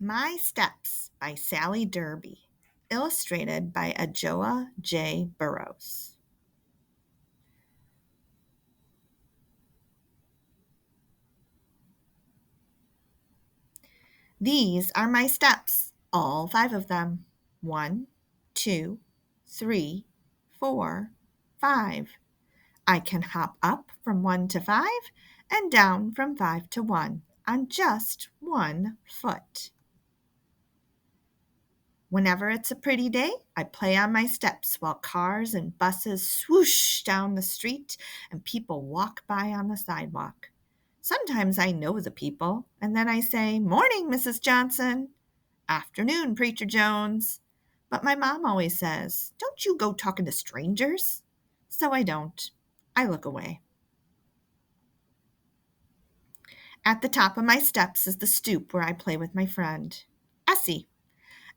My Steps by Sally Derby, illustrated by Adjoa J. Burrows. These are my steps, all 5 of them. 1, 2, 3, 4, 5. I can hop up from 1 to 5 and down from 5 to 1 on just 1 foot. Whenever it's a pretty day, I play on my steps while cars and buses swoosh down the street and people walk by on the sidewalk. Sometimes I know the people, and then I say, "Morning, Mrs. Johnson." "Afternoon, Preacher Jones." But my mom always says, "Don't you go talking to strangers." So I don't. I look away. At the top of my steps is the stoop where I play with my friend, Essie.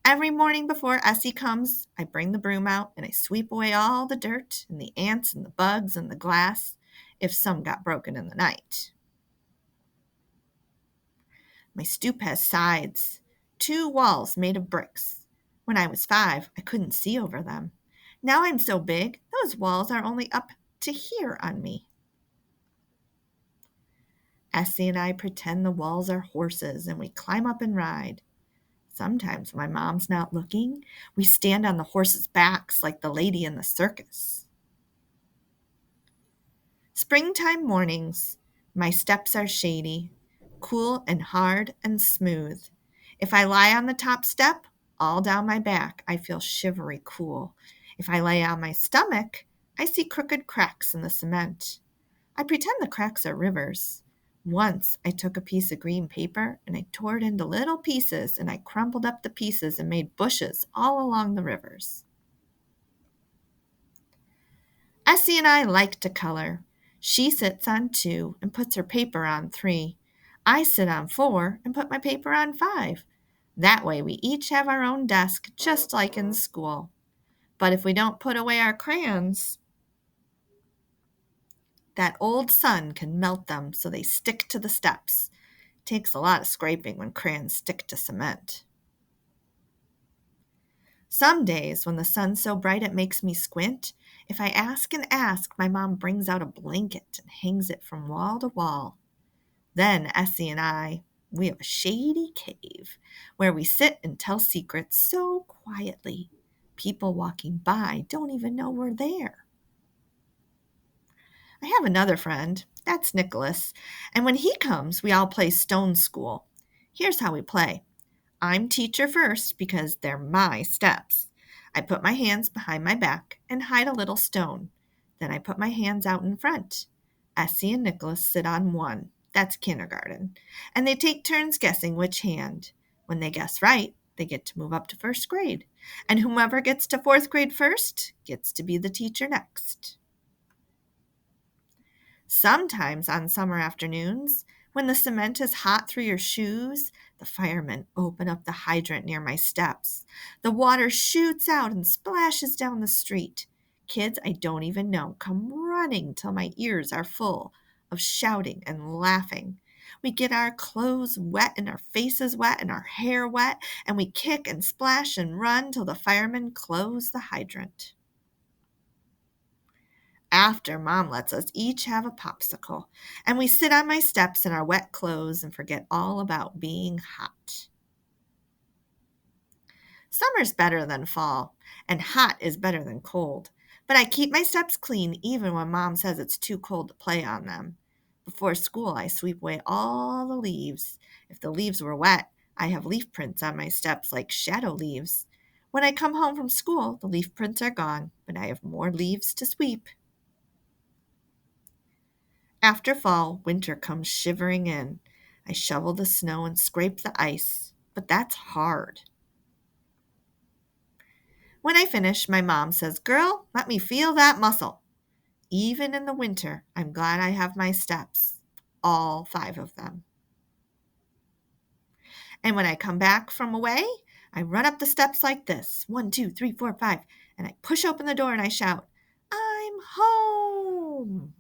Every morning before Essie comes, I bring the broom out and I sweep away all the dirt and the ants and the bugs and the glass, if some got broken in the night. My stoop has sides, 2 walls made of bricks. When I was 5, I couldn't see over them. Now I'm so big, those walls are only up to here on me. Essie and I pretend the walls are horses and we climb up and ride. Sometimes when my mom's not looking, we stand on the horses' backs like the lady in the circus. Springtime mornings, my steps are shady, cool and hard and smooth. If I lie on the top step, all down my back, I feel shivery cool. If I lay on my stomach, I see crooked cracks in the cement. I pretend the cracks are rivers. Once I took a piece of green paper and I tore it into little pieces and I crumpled up the pieces and made bushes all along the rivers. Essie and I like to color. She sits on 2 and puts her paper on 3. I sit on 4 and put my paper on 5. That way we each have our own desk, just like in school. But if we don't put away our crayons, that old sun can melt them so they stick to the steps. Takes a lot of scraping when crayons stick to cement. Some days when the sun's so bright it makes me squint, if I ask and ask, my mom brings out a blanket and hangs it from wall to wall. Then Essie and we have a shady cave where we sit and tell secrets so quietly. People walking by don't even know we're there. I have another friend, that's Nicholas, and when he comes, we all play Stone School. Here's how we play. I'm teacher first because they're my steps. I put my hands behind my back and hide a little stone. Then I put my hands out in front. Essie and Nicholas sit on one. That's kindergarten. And they take turns guessing which hand. When they guess right, they get to move up to first grade. And whomever gets to fourth grade first gets to be the teacher next. Sometimes on summer afternoons, when the cement is hot through your shoes, the firemen open up the hydrant near my steps. The water shoots out and splashes down the street. Kids I don't even know come running till my ears are full of shouting and laughing. We get our clothes wet and our faces wet and our hair wet, and we kick and splash and run till the firemen close the hydrant. After Mom lets us each have a popsicle, and we sit on my steps in our wet clothes and forget all about being hot. Summer's better than fall, and hot is better than cold, but I keep my steps clean even when Mom says it's too cold to play on them. Before school, I sweep away all the leaves. If the leaves were wet, I have leaf prints on my steps like shadow leaves. When I come home from school, the leaf prints are gone, but I have more leaves to sweep. After fall, winter comes shivering in. I shovel the snow and scrape the ice, but that's hard. When I finish, my mom says, "Girl, let me feel that muscle." Even in the winter, I'm glad I have my steps, all 5 of them. And when I come back from away, I run up the steps like this, 1, 2, 3, 4, 5, and I push open the door and I shout, "I'm home."